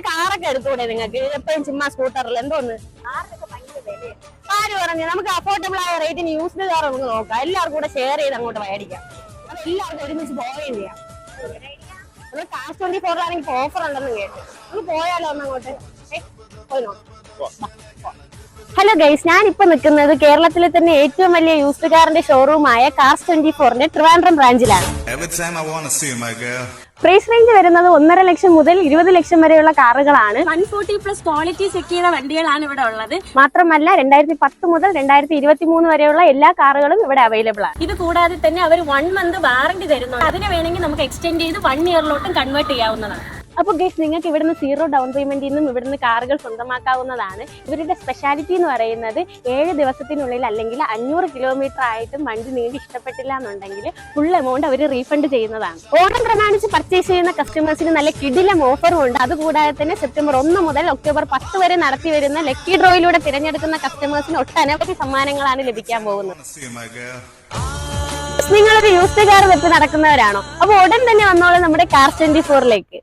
കാറൊക്കെ എടുത്തൂടെ നിങ്ങൾക്ക് എപ്പോഴും ചുമ്മാ സ്കൂട്ടറിൽ എന്തോന്ന് ആര് പറഞ്ഞു നമുക്ക് അഫോർഡബിൾ ആയ റേറ്റിന് യൂസ്ഡ് കാർ നമുക്ക് നോക്കാം എല്ലാവർക്കും കൂടെ ഷെയർ ചെയ്ത് അങ്ങോട്ട് മേടിക്കാം എല്ലാവർക്കും ഒരുമിച്ച് പോവുകയും ചെയ്യാം നമ്മൾ കാശ് 24 ഓഫർ ഉണ്ടെന്ന് കേട്ടു നമുക്ക് പോയാലോ ഒന്നങ്ങോട്ട് പോയി നോക്കാം. ഹലോ ഗൈസ്, ഞാൻ ഇപ്പൊ നിൽക്കുന്നത് കേരളത്തിലെ തന്നെ ഏറ്റവും വലിയ യൂസ്ഡ് കാറിന്റെ ഷോറൂമായ കാർസ് 24ന്റെ ട്രിവാൻഡ്രം ബ്രാഞ്ചിലാണ്. പ്രൈസ് റേഞ്ച് വരുന്നത് 1.5 ലക്ഷം മുതൽ 20 ലക്ഷം വരെയുള്ള കാറുകളാണ്. 140+ ക്വാളിറ്റി ചെക്ക് ചെയ്ത വണ്ടികളാണ് ഇവിടെ ഉള്ളത്. മാത്രമല്ല 2010 മുതൽ 2023 വരെയുള്ള എല്ലാ കാറുകളും ഇവിടെ അവൈലബിൾ ആണ്. ഇത് കൂടാതെ തന്നെ അവർ 1 മന്ത് വാറണ്ടി തരുന്നുണ്ട്. അതിന് വേണമെങ്കിൽ നമുക്ക് എക്സ്റ്റെൻഡ് ചെയ്ത് 1 ഇയറിലോട്ടും കൺവേർട്ട് ചെയ്യാവുന്നതാണ്. അപ്പോൾ ഗൈസ്, നിങ്ങൾക്ക് ഇവിടുന്ന് 0 ഡൗൺ പേയ്മെന്റിൽ നിന്നും ഇവിടുന്ന് കാറുകൾ സ്വന്തമാക്കാവുന്നതാണ്. ഇവരുടെ സ്പെഷ്യാലിറ്റി എന്ന് പറയുന്നത് 7 ദിവസത്തിനുള്ളിൽ അല്ലെങ്കിൽ 500 കിലോമീറ്റർ ആയിട്ടും വണ്ടി നിങ്ങൾക്ക് ഇഷ്ടപ്പെട്ടില്ല എന്നുണ്ടെങ്കിൽ ഫുൾ എമൗണ്ട് അവർ റീഫണ്ട് ചെയ്യുന്നതാണ്. ഓണം പ്രമാണിച്ച് പർച്ചേസ് ചെയ്യുന്ന കസ്റ്റമേഴ്സിന് നല്ല കിടിലം ഓഫറും ഉണ്ട്. അതുകൂടാതെ തന്നെ സെപ്റ്റംബർ 1 മുതൽ ഒക്ടോബർ 10 വരെ നടത്തി വരുന്ന ലക്കി ഡ്രോയിലൂടെ തിരഞ്ഞെടുക്കുന്ന കസ്റ്റമേഴ്സിന് ഒട്ടനവധി സമ്മാനങ്ങളാണ് ലഭിക്കാൻ പോകുന്നത്. നിങ്ങളൊരു യൂസ്ഡ് കാർ വെച്ച് നടക്കുന്നവരാണോ? അപ്പോൾ ഉടൻ തന്നെ വന്നോളൂ നമ്മുടെ കാർസ് 24ലേക്ക്.